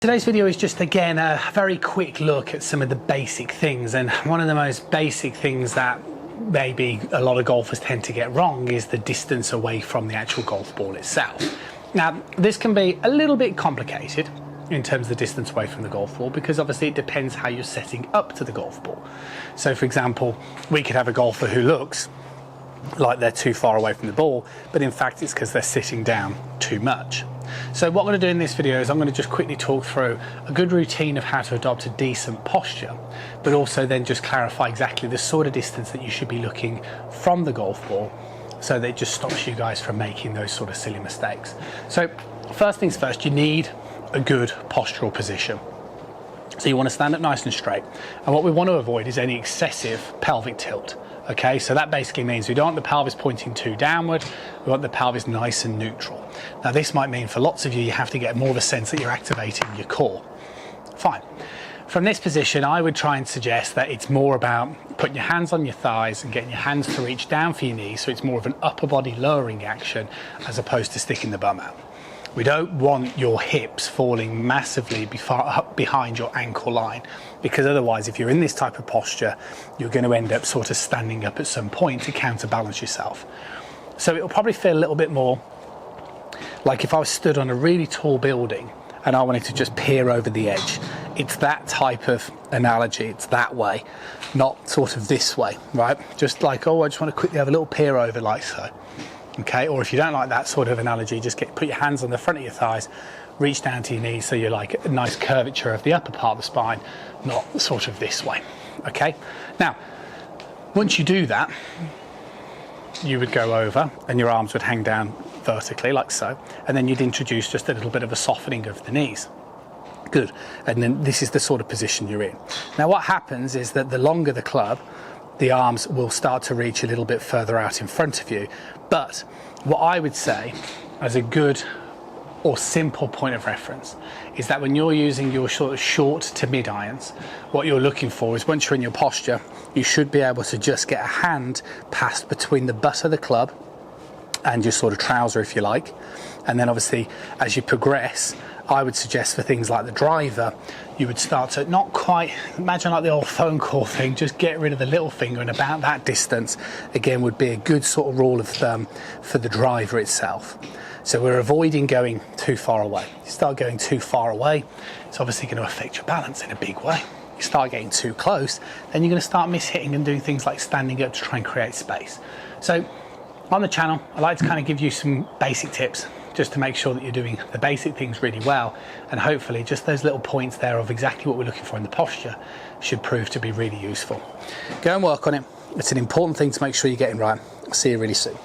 Today's video is just again a very quick look at some of the basic things, and one of the most basic things that maybe a lot of golfers tend to get wrong is the distance away from the actual golf ball itself. Now this can be a little bit complicated in terms of the distance away from the golf ball, because obviously it depends how you're setting up to the golf ball. So for example, we could have a golfer who looks like they're too far away from the ball, but in fact it's because they're sitting down too much. So what I'm going to do in this video is I'm going to just quickly talk through a good routine of how to adopt a decent posture, but also then just clarify exactly the sort of distance that you should be looking from the golf ball, so that it just stops you guys from making those sort of silly mistakes. So first things first, you need a good postural position. So you want to stand up nice and straight, and what we want to avoid is any excessive pelvic tilt. Okay, so that basically means we don't want the pelvis pointing too downward, we want the pelvis nice and neutral. Now this might mean for lots of you, you have to get more of a sense that you're activating your core. Fine. From this position, I would try and suggest that it's more about putting your hands on your thighs and getting your hands to reach down for your knees, so it's more of an upper body lowering action as opposed to sticking the bum out. We don't want your hips falling massively behind your ankle line, because otherwise if you're in this type of posture, you're going to end up sort of standing up at some point to counterbalance yourself. So it'll probably feel a little bit more like if I was stood on a really tall building and I wanted to just peer over the edge. It's that type of analogy, it's that way, not sort of this way, right? Just like, oh, I just want to quickly have a little peer over like so. Okay, or if you don't like that sort of analogy, just put your hands on the front of your thighs, reach down to your knees so you're like a nice curvature of the upper part of the spine, not sort of this way. Okay, now once you do that, you would go over and your arms would hang down vertically like so, and then you'd introduce just a little bit of a softening of the knees. Good, and then this is the sort of position you're in. Now what happens is that the longer the club, the arms will start to reach a little bit further out in front of you. But what I would say as a good or simple point of reference is that when you're using your sort of short to mid irons, what you're looking for is once you're in your posture, you should be able to just get a hand passed between the butt of the club and your sort of trouser, if you like. And then obviously as you progress, I would suggest for things like the driver, you would start to not quite, imagine like the old phone call thing, just get rid of the little finger, and about that distance again would be a good sort of rule of thumb for the driver itself. So we're avoiding going too far away. You start going too far away, it's obviously going to affect your balance in a big way. You start getting too close, then you're going to start mishitting and doing things like standing up to try and create space. So on the channel, I like to kind of give you some basic tips just to make sure that you're doing the basic things really well, and hopefully just those little points there of exactly what we're looking for in the posture should prove to be really useful. Go and work on it. It's an important thing to make sure you're getting right. I'll see you really soon.